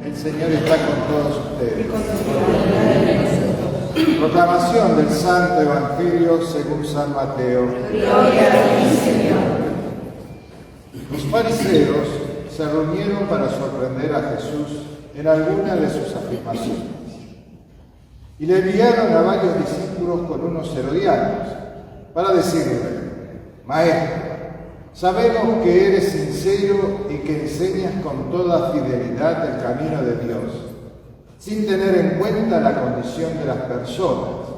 El Señor está con todos ustedes. Proclamación del Santo Evangelio según San Mateo. Gloria a ti, Señor. Los fariseos se reunieron para sorprender a Jesús en alguna de sus afirmaciones y le enviaron a varios discípulos con unos herodianos para decirle: Maestro, sabemos que eres sincero y que enseñas con toda fidelidad el camino de Dios, sin tener en cuenta la condición de las personas,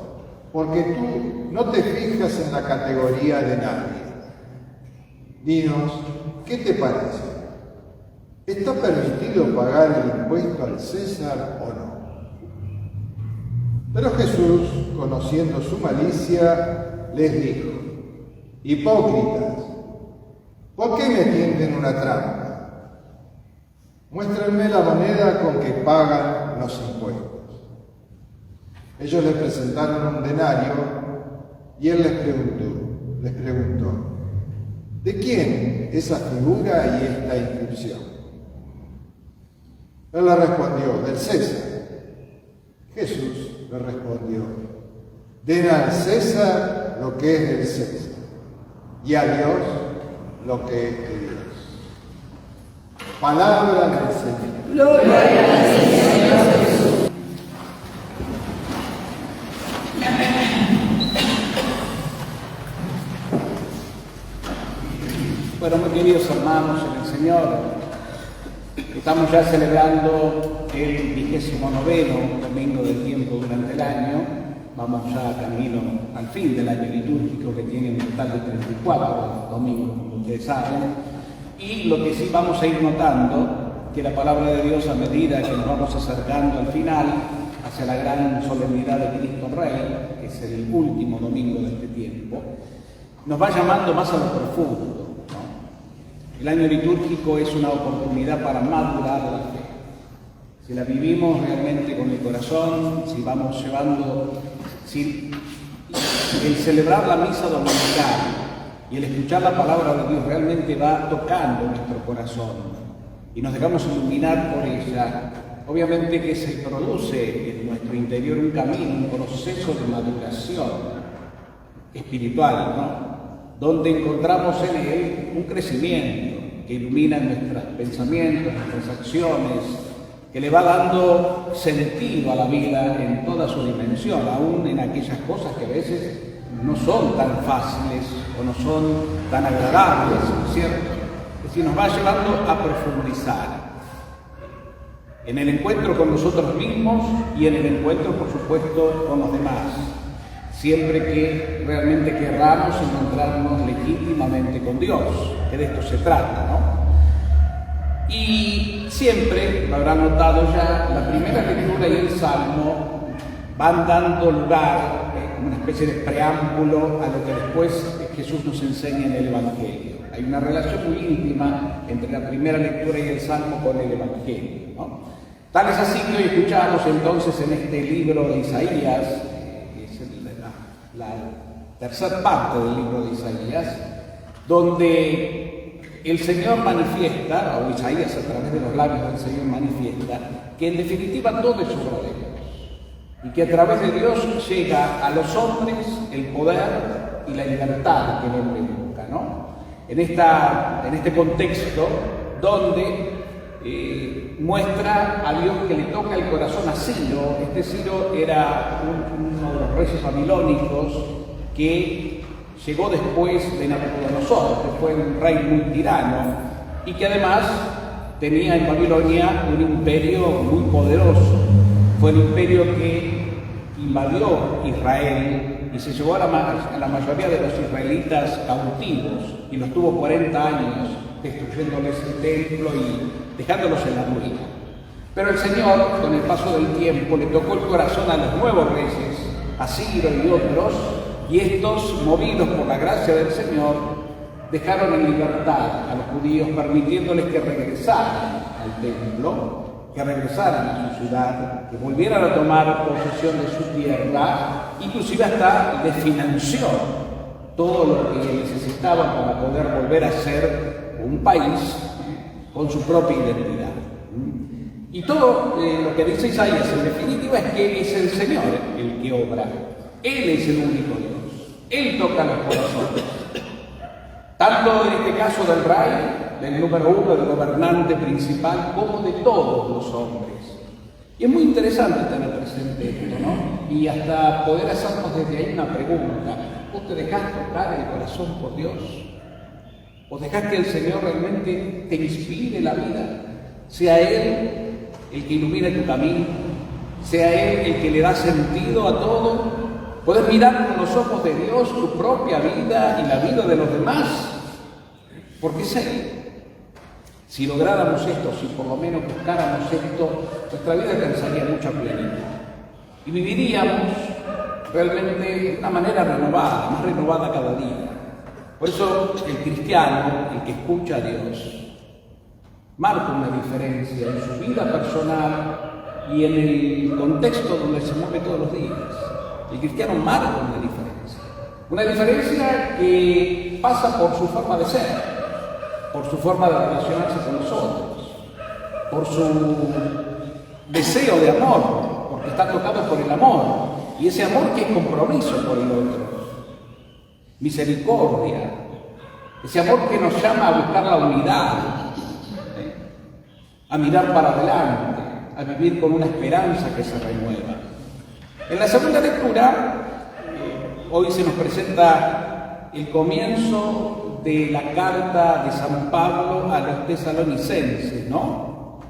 porque tú no te fijas en la categoría de nadie. Dinos, ¿qué te parece? ¿Está permitido pagar el impuesto al César o no? Pero Jesús, conociendo su malicia, les dijo: Hipócritas, ¿por qué me tienden una trampa? Muéstrenme la moneda con que pagan los impuestos. Ellos le presentaron un denario y él les preguntó: ¿de quién esa figura y esta inscripción? Él le respondió: del César. Jesús le respondió: den al César lo que es del César, y a Dios lo que es de Dios. Palabra del Señor. Gloria a ti, Señor Jesús. Bueno, muy queridos hermanos en el Señor, estamos ya celebrando el 29º domingo del tiempo durante el año. Vamos ya camino al fin del año litúrgico, que tiene un total de 34 domingos, como ustedes saben. Y lo que sí vamos a ir notando, que la palabra de Dios, a medida que nos vamos acercando al final, hacia la gran solemnidad de Cristo Rey, que es el último domingo de este tiempo, nos va llamando más a lo profundo. El año litúrgico es una oportunidad para madurar la fe. Si la vivimos realmente con el corazón, si vamos llevando, si el celebrar la misa dominical y el escuchar la palabra de Dios realmente va tocando nuestro corazón y nos dejamos iluminar por ella, obviamente que se produce en nuestro interior un camino, un proceso de maduración espiritual, ¿no? Donde encontramos en él un crecimiento que ilumina nuestros pensamientos, nuestras acciones, que le va dando sentido a la vida en toda su dimensión, aún en aquellas cosas que a veces no son tan fáciles o no son tan agradables, ¿cierto? Es decir, nos va llevando a profundizar en el encuentro con nosotros mismos y en el encuentro, por supuesto, con los demás, siempre que realmente querramos encontrarnos legítimamente con Dios, que de esto se trata, ¿no? Y siempre, lo habrán notado ya, la primera lectura y el Salmo van dando lugar, como una especie de preámbulo, a lo que después Jesús nos enseña en el Evangelio. Hay una relación muy íntima entre la primera lectura y el Salmo con el Evangelio, ¿no? Tal es así que hoy escuchamos entonces en este libro de Isaías, que es la tercera parte del libro de Isaías, donde el Señor manifiesta, o Isaías a través de los labios del Señor manifiesta, que en definitiva todo es obra de Dios y que a través de Dios llega a los hombres el poder y la libertad que el hombre busca, ¿no? En este contexto donde muestra a Dios que le toca el corazón a Ciro. Este Ciro era uno de los reyes babilónicos que llegó después de Nabucodonosor, que fue un rey muy tirano y que además tenía en Babilonia un imperio muy poderoso. Fue el imperio que invadió Israel y se llevó a la mayoría de los israelitas cautivos y los tuvo 40 años destruyéndoles el templo y dejándolos en la ruina. Pero el Señor, con el paso del tiempo, le tocó el corazón a los nuevos reyes, a Ciro y otros, y estos, movidos por la gracia del Señor, dejaron en libertad a los judíos, permitiéndoles que regresaran al templo, que regresaran a su ciudad, que volvieran a tomar posesión de su tierra, inclusive hasta les financió todo lo que necesitaban para poder volver a ser un país con su propia identidad. Y todo lo que dice Isaías en definitiva es que es el Señor el que obra. Él es el único Dios. Él toca los corazones. Tanto en este caso del rey, del número uno, del gobernante principal, como de todos los hombres. Y es muy interesante tener presente esto, ¿no? Y hasta poder hacernos desde ahí una pregunta. ¿Vos te dejás tocar el corazón por Dios? ¿O dejás que el Señor realmente te inspire la vida? Sea Él el que ilumine tu camino, sea Él el que le da sentido a todo. Puedes mirar con los ojos de Dios tu propia vida y la vida de los demás, porque es Él. Si lográramos esto, si por lo menos buscáramos esto, nuestra vida alcanzaría mucha plenitud y viviríamos realmente de una manera renovada, más renovada cada día. Por eso el cristiano, el que escucha a Dios, marca una diferencia en su vida personal y en el contexto donde se mueve todos los días. El cristiano marca una diferencia que pasa por su forma de ser, por su forma de relacionarse con nosotros, por su deseo de amor, porque está tocado por el amor, y ese amor que es compromiso por el otro, misericordia, ese amor que nos llama a buscar la unidad, a mirar para adelante, a vivir con una esperanza que se renueva. En la segunda lectura, hoy se nos presenta el comienzo de la carta de San Pablo a los tesalonicenses, ¿no?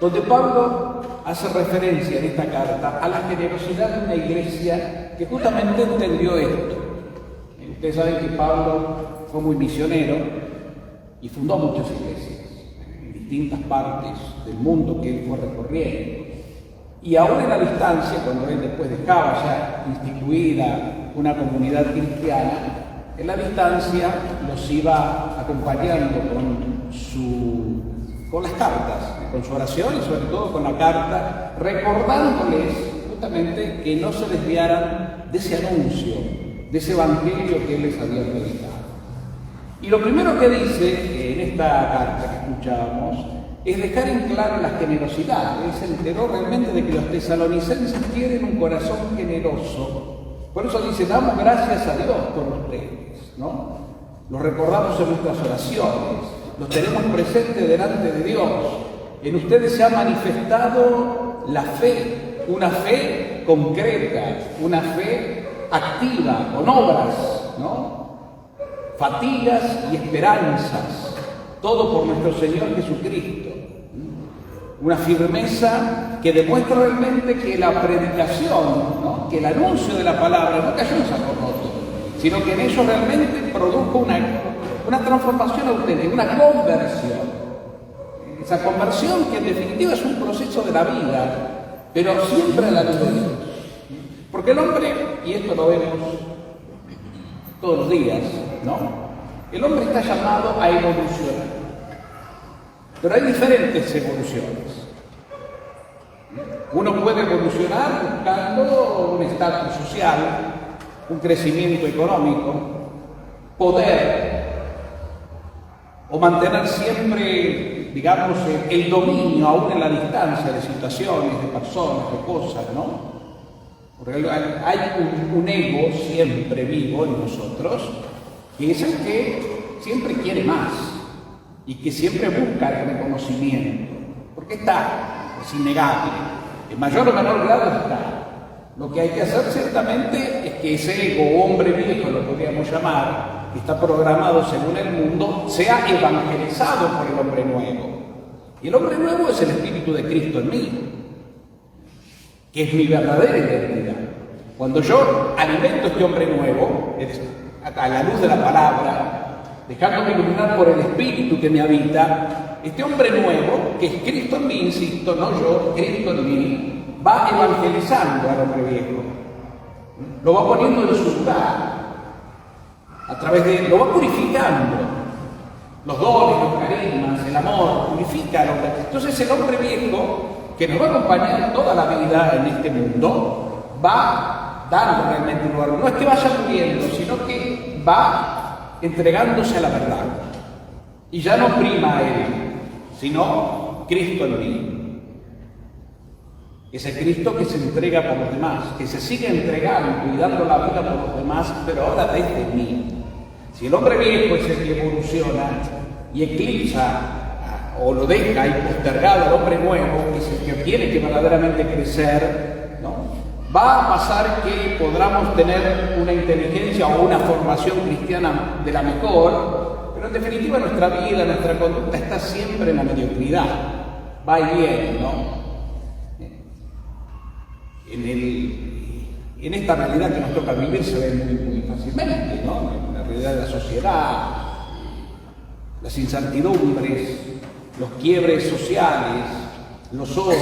Donde Pablo hace referencia en esta carta a la generosidad de una iglesia que justamente entendió esto. Ustedes saben que Pablo fue muy misionero y fundó muchas iglesias en distintas partes del mundo que él fue recorriendo. Y aún en la distancia, cuando él después dejaba ya instituida una comunidad cristiana, en la distancia los iba acompañando con las cartas, con su oración y sobre todo con la carta, recordándoles justamente que no se desviaran de ese anuncio, de ese evangelio que él les había predicado. Y lo primero que dice en esta carta que escuchábamos es dejar en claro la generosidad. Él se enteró realmente de que los tesalonicenses tienen un corazón generoso. Por eso dice, damos gracias a Dios por ustedes, ¿no? Los recordamos en nuestras oraciones, los tenemos presentes delante de Dios. En ustedes se ha manifestado la fe, una fe concreta, una fe activa, con obras, ¿no? Fatigas y esperanzas, todo por nuestro Señor Jesucristo. Una firmeza que demuestra realmente que la predicación, ¿no? Que el anuncio de la palabra no cayó en saco roto, sino que en ellos realmente produjo una transformación auténtica, una conversión. Esa conversión que en definitiva es un proceso de la vida, pero siempre a la luz de Dios. Porque el hombre, y esto lo vemos todos los días, ¿no? El hombre está llamado a evolucionar. Pero hay diferentes evoluciones. Uno puede evolucionar buscando un estatus social, un crecimiento económico, poder, o mantener siempre, digamos, el dominio aún en la distancia de situaciones, de personas, de cosas, ¿no? Porque hay un ego siempre vivo en nosotros, que es el que siempre quiere más y que siempre busca el reconocimiento, porque está, es innegable, en mayor o menor grado está. Lo que hay que hacer ciertamente es que ese ego, hombre viejo, lo podríamos llamar, que está programado según el mundo, sea evangelizado por el hombre nuevo. Y el hombre nuevo es el Espíritu de Cristo en mí, que es mi verdadera identidad. Cuando yo alimento este hombre nuevo, a la luz de la palabra, dejándome iluminar por el Espíritu que me habita, este hombre nuevo, que es Cristo en mí, insisto, no yo, Cristo en mí, va evangelizando al hombre viejo, lo va poniendo en su lugar, a través de lo va purificando, los dones, los carismas, el amor, purifica al hombre. Entonces el hombre viejo, que nos va a acompañar toda la vida en este mundo, va dando realmente un lugar. No es que vaya muriendo, sino que va entregándose a la verdad. Y ya no prima a él, sino Cristo en mí. Ese Cristo que se entrega por los demás, que se sigue entregando y dando la vida por los demás, pero ahora desde mí. Si el hombre viejo es el que evoluciona y eclipsa o lo deja y postergado al hombre nuevo, que es el que tiene que verdaderamente crecer, ¿no? Va a pasar que podamos tener una inteligencia o una formación cristiana de la mejor, pero en definitiva nuestra vida, nuestra conducta está siempre en la mediocridad, va y viene, ¿no? En esta realidad que nos toca vivir se ve muy fácilmente, ¿no? En la realidad de la sociedad, las incertidumbres, los quiebres sociales, los odios,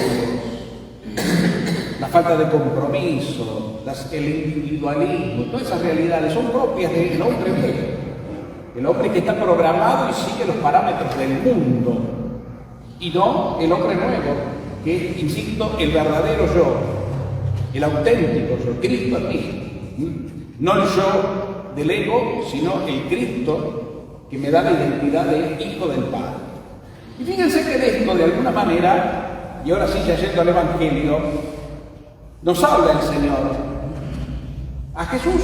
la falta de compromiso, el individualismo, todas esas realidades son propias del hombre viejo, el hombre que está programado y sigue los parámetros del mundo, y no el hombre nuevo, que es, insisto, el verdadero yo, el auténtico yo, Cristo aquí, no el yo del ego, sino el Cristo que me da la identidad de hijo del Padre. Y fíjense que de esto, de alguna manera, y ahora sí ya yendo al Evangelio, nos habla el Señor a Jesús.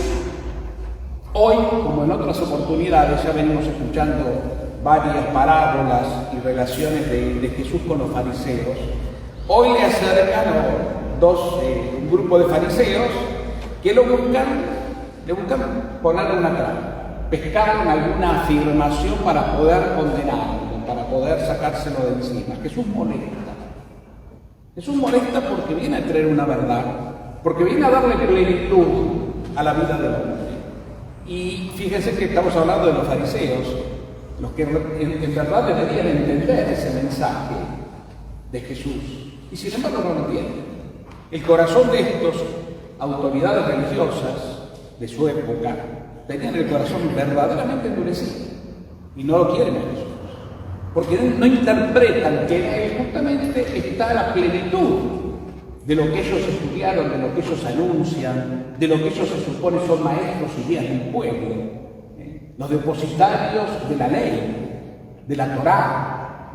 Hoy, como en otras oportunidades, ya venimos escuchando varias parábolas y relaciones de Jesús con los fariseos. Hoy le acercan un grupo de fariseos que le buscan ponerle una trampa, pescar alguna afirmación para poder condenarlo, para poder sacárselo de encima. Jesús molesta. Jesús molesta porque viene a traer una verdad, porque viene a darle plenitud a la vida del hombre. Y fíjense que estamos hablando de los fariseos, los que en verdad deberían entender ese mensaje de Jesús, y sin embargo no lo entienden. El corazón de estas autoridades religiosas de su época tenían el corazón verdaderamente endurecido y no lo quieren a Jesús, porque no interpretan que en él justamente está la plenitud de lo que ellos estudiaron, de lo que ellos anuncian, de lo que ellos se supone son maestros y guías del pueblo, los depositarios de la ley, de la Torá,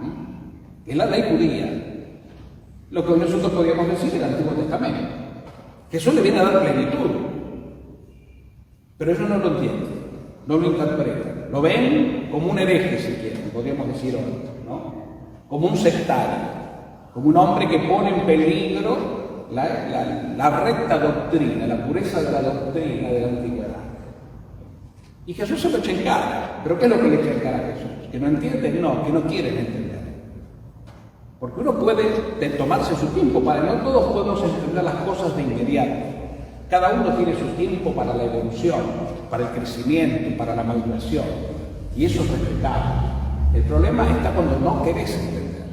que es la ley judía, lo que nosotros podríamos decir del Antiguo Testamento. Jesús le viene a dar plenitud, pero ellos no lo entienden, no lo interpretan, lo ven como un hereje, si quieren, podríamos decir hoy, ¿no? Como un sectario, como un hombre que pone en peligro la recta doctrina, la pureza de la doctrina de la antigüedad. Y Jesús se lo echa en cara. ¿Pero qué es lo que le echa en cara a Jesús? ¿Que no entienden? No, que no quieren entender. Porque uno puede tomarse su tiempo, no todos podemos entender las cosas de inmediato. Cada uno tiene su tiempo para la evolución, para el crecimiento, para la maduración. Y eso es respetable. El problema está cuando no querés entender.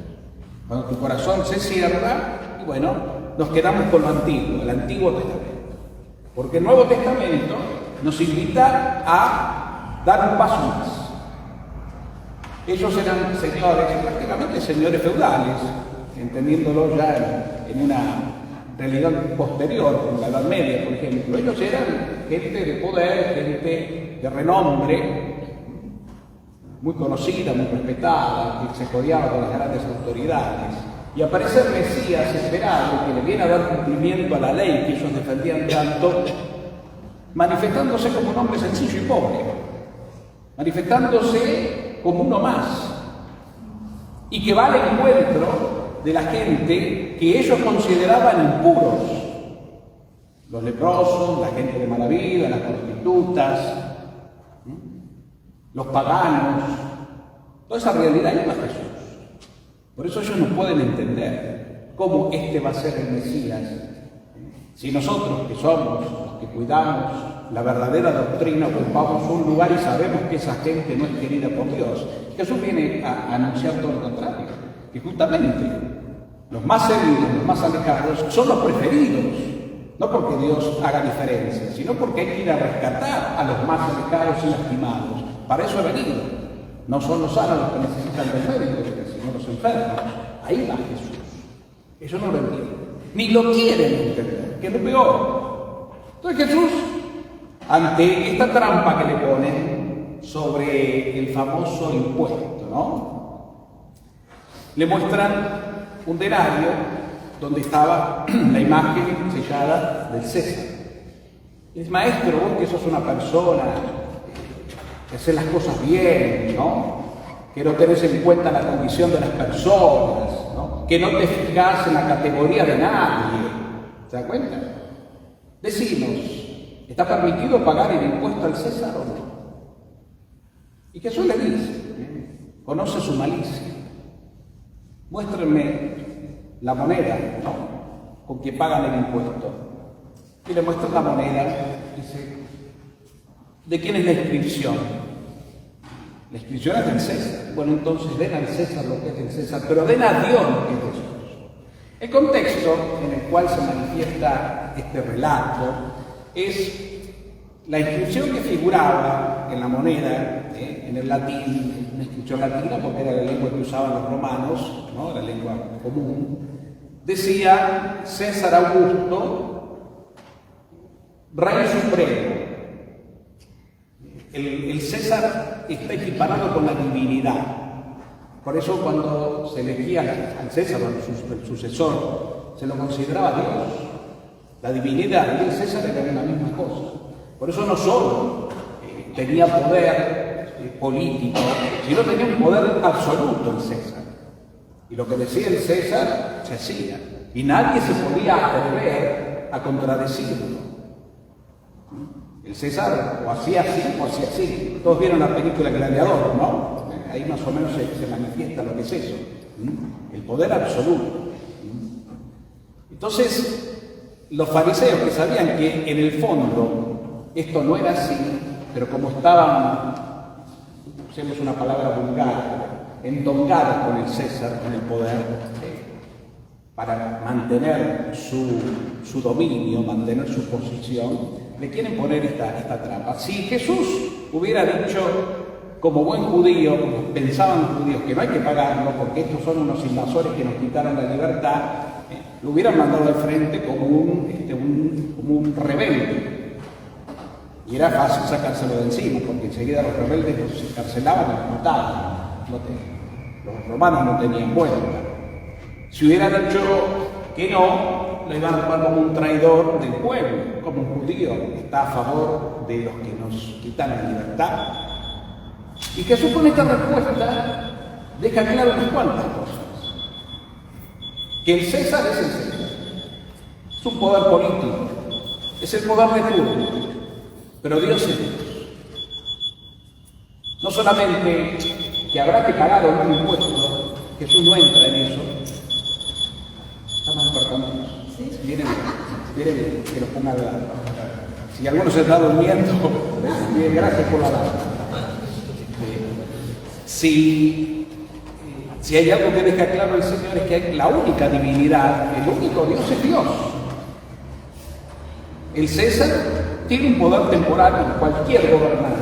Cuando tu corazón se cierra, y bueno, nos quedamos con lo antiguo, el Antiguo Testamento. Porque el Nuevo Testamento nos invita a dar un paso más. Ellos eran señores, prácticamente señores feudales, entendiéndolo ya en una realidad posterior, en la Edad Media, por ejemplo. Ellos eran gente de poder, gente de renombre, muy conocida, muy respetada, que se codeaba con las grandes autoridades. Y aparece el Mesías esperado, que le viene a dar cumplimiento a la ley que ellos defendían tanto, manifestándose como un hombre sencillo y pobre, manifestándose como uno más, y que va al encuentro de la gente que ellos consideraban impuros, los leprosos, la gente de mala vida, las prostitutas, los paganos, toda esa realidad iba a Jesús. Por eso ellos no pueden entender cómo este va a ser el Mesías. Si nosotros, que somos los que cuidamos la verdadera doctrina, ocupamos un lugar y sabemos que esa gente no es querida por Dios, Jesús viene a anunciar todo lo contrario, que justamente los más heridos, los más alejados, son los preferidos, no porque Dios haga diferencia, sino porque hay que ir a rescatar a los más alejados y lastimados. Para eso ha venido. No son los sanos los que necesitan del médico, sino los enfermos. Ahí va Jesús. Eso no lo entienden. Ni lo quieren entender, que es lo peor. Entonces Jesús, ante esta trampa que le ponen sobre el famoso impuesto, ¿no? Le muestran un denario donde estaba la imagen sellada del César. Y dice, maestro, vos que sos una persona que hace las cosas bien, ¿no? Que no tenés en cuenta la condición de las personas, ¿no? Que no te fijás en la categoría de nadie. ¿Se da cuenta? Decinos, ¿está permitido pagar el impuesto al César o no? Y Jesús le dice, conoce su malicia. Muéstrenme la moneda, ¿no? Con que pagan el impuesto. Y le muestran la moneda, dice, ¿de quién es la inscripción? La inscripción es del César. Bueno, entonces den al César lo que es del César, pero den a Dios lo que es de Dios. El contexto en el cual se manifiesta este relato es la inscripción que figuraba en la moneda, en el latín, una inscripción latina porque era la lengua que usaban los romanos, ¿no? La lengua común. Decía César Augusto, Rey Supremo. El César está equiparado con la divinidad. Por eso cuando se elegía al César o al sucesor, se lo consideraba Dios. La divinidad y el César eran la misma cosa. Por eso no solo tenía poder político, sino tenía un poder absoluto el César. Y lo que decía el César se hacía. Y nadie se podía atrever a contradecirlo. El César o hacía así o hacía así. Todos vieron la película Gladiador, ¿no? Ahí más o menos se manifiesta lo que es eso. El poder absoluto. Entonces, los fariseos que sabían que en el fondo esto no era así, pero como estaban, usemos una palabra vulgar, endongados con el César, con el poder, para mantener su dominio, mantener su posición, le quieren poner esta trampa. Si Jesús hubiera dicho, como buen judío, como pensaban los judíos, que no hay que pagarlo porque estos son unos invasores que nos quitaron la libertad, lo hubieran mandado al frente como un rebelde. Y era fácil sacárselo de encima, porque enseguida los rebeldes los encarcelaban y los mataban. Los romanos no tenían vuelta. Si hubieran dicho que no, lo iban a tomar como un traidor del pueblo, como un judío que está a favor de los que nos quitan la libertad. Y Jesús con esta respuesta deja claro unas cuantas cosas. Que el César es el César. Es un poder político. Es el poder de turno. Pero Dios es Dios. No solamente que habrá que pagar un impuesto, Jesús no entra en eso. Estamos despertando. Vienen bien, que los ponga a hablar. Si alguno se está durmiendo, bien, gracias por la alarma. Si hay algo que deja claro el Señor es que la única divinidad, el único Dios es Dios. El César tiene un poder temporal como cualquier gobernante.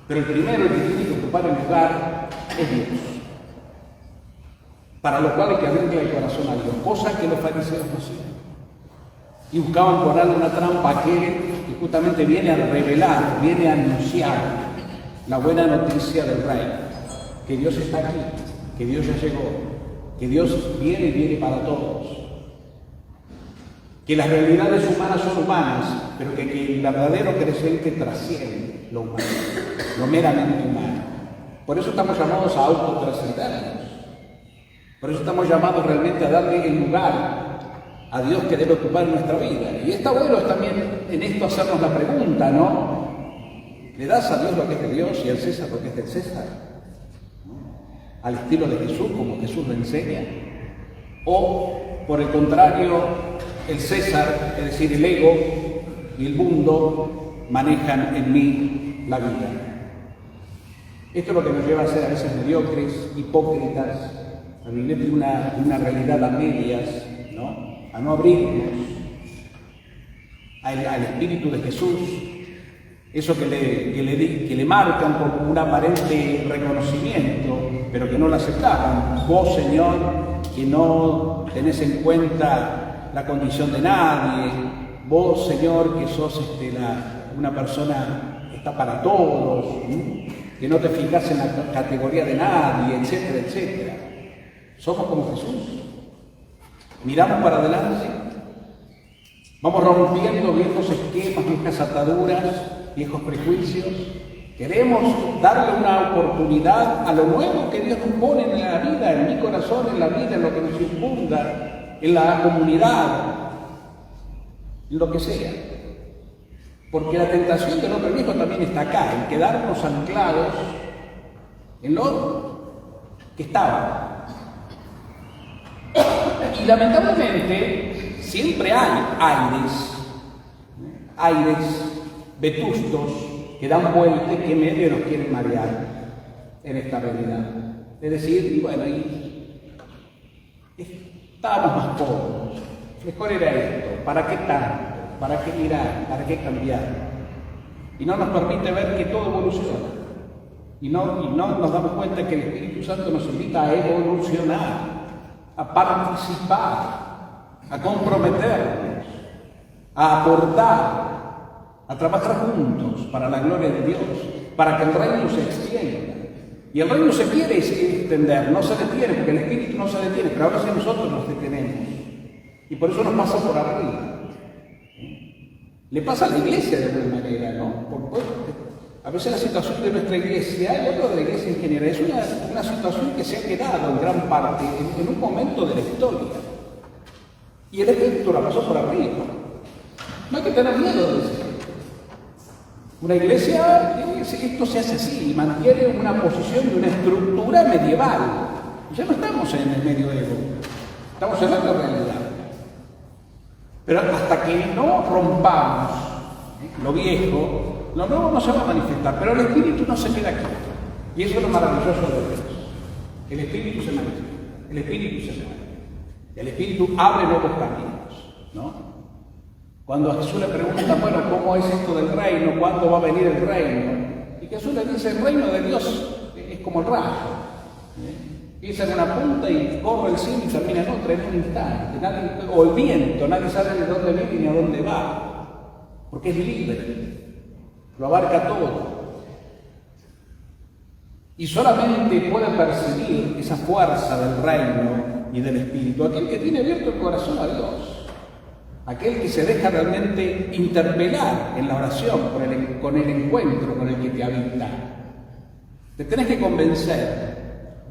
Pero el primero que tiene que ocupar el lugar es Dios. Para lo cual hay que abrirle el corazón a Dios, cosa que los fariseos no hacían. Y buscaban ponerle una trampa a aquel que justamente viene a revelar, viene a anunciar la buena noticia del Rey, que Dios está aquí, que Dios ya llegó, que Dios viene y viene para todos, que las realidades humanas son humanas, pero que el verdadero creyente trasciende lo humano, lo meramente humano. Por eso estamos llamados a autotrascendernos, por eso estamos llamados realmente a darle el lugar a Dios que debe ocupar nuestra vida. Y está bueno también en esto hacernos la pregunta, ¿no? ¿Le das a Dios lo que es de Dios y al César lo que es del César? Al estilo de Jesús, como Jesús lo enseña. O, por el contrario, el César, es decir, el ego y el mundo, manejan en mí la vida. Esto es lo que nos lleva a ser a veces mediocres, hipócritas, a vivir una realidad a medias, ¿no? A no abrirnos al Espíritu de Jesús. Eso que le marcan por un aparente reconocimiento, pero que no lo aceptaban. Vos, Señor, que no tenés en cuenta la condición de nadie. Vos, Señor, que sos una persona que está para todos, que no te fijas en la categoría de nadie, etcétera, etcétera. Somos como Jesús. miramos para adelante, vamos rompiendo viejos esquemas, viejas ataduras, viejos prejuicios. Queremos darle una oportunidad a lo nuevo que Dios nos pone en la vida, en mi corazón, en la vida, en lo que nos circunda, en la comunidad, en lo que sea. Porque la tentación del hombre viejo también está acá, en quedarnos anclados en lo que estaba. Y lamentablemente siempre hay aires vetustos que dan vuelta y que medio nos quieren marear en esta realidad. Es decir, bueno, estábamos más pobres, mejor era esto, ¿para qué tanto? ¿Para qué mirar? ¿Para qué cambiar? Y no nos permite ver que todo evoluciona. Y no nos damos cuenta que el Espíritu Santo nos invita a evolucionar, a participar, a comprometernos, a aportar, a trabajar juntos para la gloria de Dios, para que el reino se extienda. Y el reino se quiere extender, no se detiene, porque el Espíritu no se detiene, pero ahora sí nosotros nos detenemos. Y por eso nos pasa por arriba. Le pasa a la iglesia de alguna manera, ¿no? Porque a veces la situación de nuestra iglesia, y otra de la iglesia en general, es una situación que se ha quedado en gran parte en un momento de la historia. Y el Espíritu la pasó por arriba. No hay que tener miedo de eso. Una iglesia, esto se hace así, mantiene una posición de una estructura medieval. Ya no estamos en el medioevo, estamos en la realidad. Pero hasta que no rompamos lo viejo, lo nuevo no se va a manifestar, pero el Espíritu no se queda aquí. Y eso es lo maravilloso de Dios. El Espíritu se manifiesta, el Espíritu se mueve. El Espíritu abre nuevos caminos, ¿no? Cuando a Jesús le preguntan, bueno, ¿cómo es esto del reino? ¿Cuándo va a venir el reino? Y Jesús le dice, el reino de Dios es como el rayo. Empieza en una punta y corre el cielo y termina en otra en un instante. O el viento, nadie sabe de dónde viene ni a dónde va. Porque es libre, lo abarca todo. Y solamente puede percibir esa fuerza del reino y del Espíritu aquel que tiene abierto el corazón a Dios. Aquel que se deja realmente interpelar en la oración con el encuentro con el que te habita. Te tenés que convencer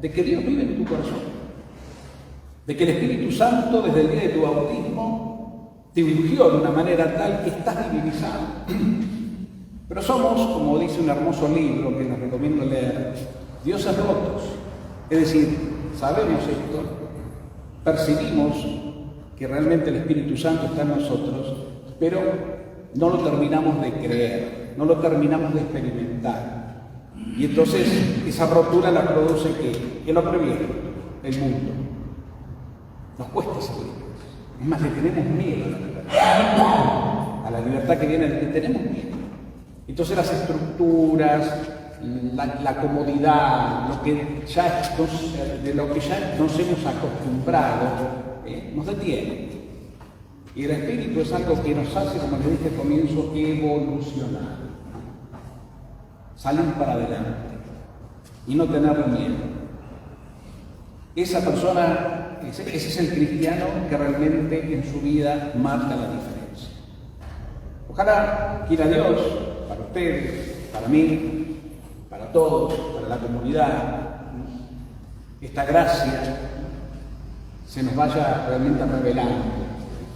de que Dios vive en tu corazón, de que el Espíritu Santo desde el día de tu bautismo te ungió de una manera tal que estás divinizado. Pero somos, como dice un hermoso libro que les recomiendo leer, dioses rotos. Es decir, sabemos esto, percibimos que realmente el Espíritu Santo está en nosotros, pero no lo terminamos de creer, no lo terminamos de experimentar. Y entonces esa rotura la produce que lo previene el mundo. Nos cuesta salir. Es más, le tenemos miedo a la libertad. A la libertad que viene, le tenemos miedo. Entonces las estructuras, la comodidad, de lo que ya nos hemos acostumbrado, nos detiene. Y el Espíritu es algo que nos hace, como les dije al comienzo, evolucionar. Salir para adelante y no tener miedo. Esa persona, ese es el cristiano que realmente en su vida marca la diferencia. Ojalá quiera Dios, para ustedes, para mí, para todos, para la comunidad, esta gracia se nos vaya realmente revelando.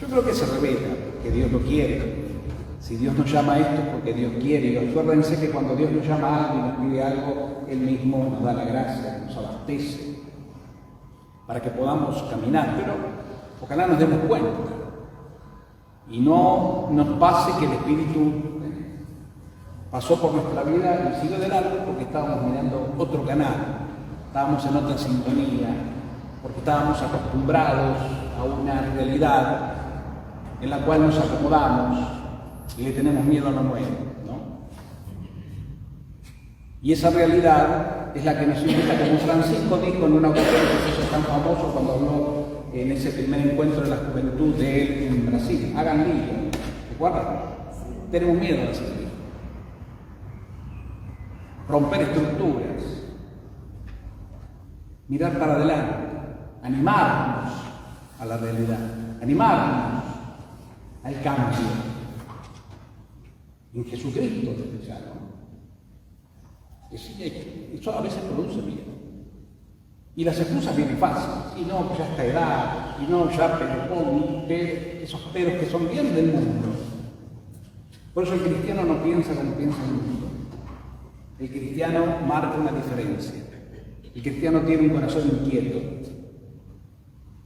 Yo creo que se revela, que Dios lo quiere. Si Dios nos llama a esto es porque Dios quiere. Y acuérdense que cuando Dios nos llama a alguien y nos pide algo, Él mismo nos da la gracia, nos abastece para que podamos caminar. Pero ojalá nos demos cuenta y no nos pase que el Espíritu pasó por nuestra vida y siguió de largo porque estábamos mirando otro canal, estábamos en otra sintonía, porque estábamos acostumbrados a una realidad en la cual nos acomodamos y le tenemos miedo a lo nuevo, ¿no? Y esa realidad es la que nos invita, como Francisco dijo en una ocasión que se hizo tan famoso cuando habló en ese primer encuentro de la juventud de él en Brasil: hagan lío. ¿Recuerdan? Tenemos miedo de hacer lío. Romper estructuras, mirar para adelante, animarnos a la realidad, animarnos al cambio en Jesucristo, desde ya, ¿no? Eso a veces produce miedo. Y las excusas vienen fáciles, y no, ya esta edad, y no, ya esos peros que son bien del mundo. Por eso el cristiano no piensa como piensa el mundo. El cristiano marca una diferencia. El cristiano tiene un corazón inquieto.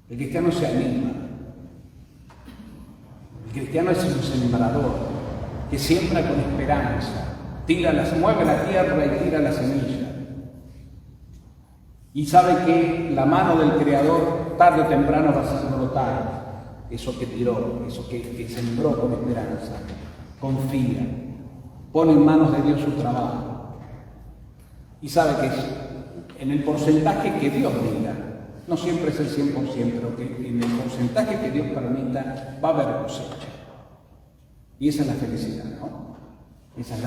El cristiano se anima. El cristiano es un sembrador que siembra con esperanza. Mueve la tierra y tira la semilla. Y sabe que la mano del Creador tarde o temprano va a hacer brotar eso que tiró, eso que sembró con esperanza. Confía, pone en manos de Dios su trabajo y sabe que en el porcentaje que Dios diga, no siempre es el 100%, pero que en el porcentaje que Dios permita va a haber cosecha. Y esa es la felicidad, ¿no? Esa es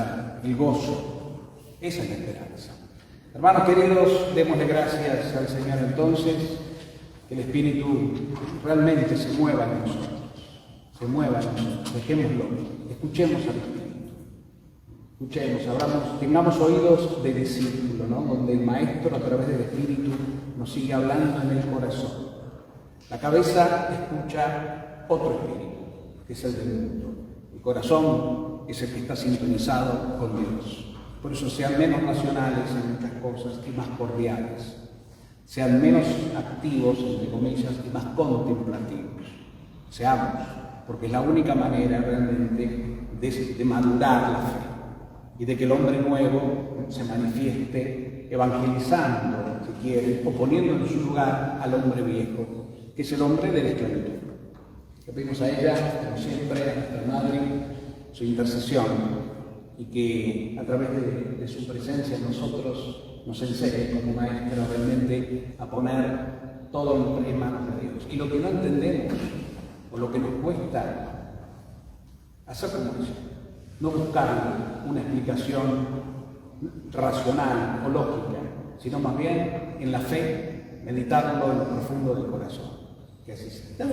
el gozo, esa es la esperanza. Hermanos queridos, démosle gracias al Señor entonces, que el Espíritu realmente se mueva en nosotros, dejémoslo, escuchemos al Espíritu, tengamos oídos de discípulo, ¿no? Donde el Maestro a través del Espíritu nos sigue hablando en el corazón. La cabeza escucha otro espíritu, que es el del mundo. El corazón es el que está sintonizado con Dios. Por eso sean menos racionales en muchas cosas y más cordiales. Sean menos activos, entre comillas, y más contemplativos. Seamos, porque es la única manera realmente de madurar la fe y de que el hombre nuevo se manifieste evangelizando, si quiere, o poniendo en su lugar al hombre viejo, que es el hombre de la esclavitud. Le pedimos a ella, como siempre, a nuestra Madre, su intercesión, y que a través de su presencia en nosotros nos enseñe como maestro realmente a poner todo en manos de Dios. Y lo que no entendemos, o lo que nos cuesta, hacer como eso, no buscar una explicación racional o lógica, sino más bien en la fe, meditarlo en lo profundo del corazón. Que así sea.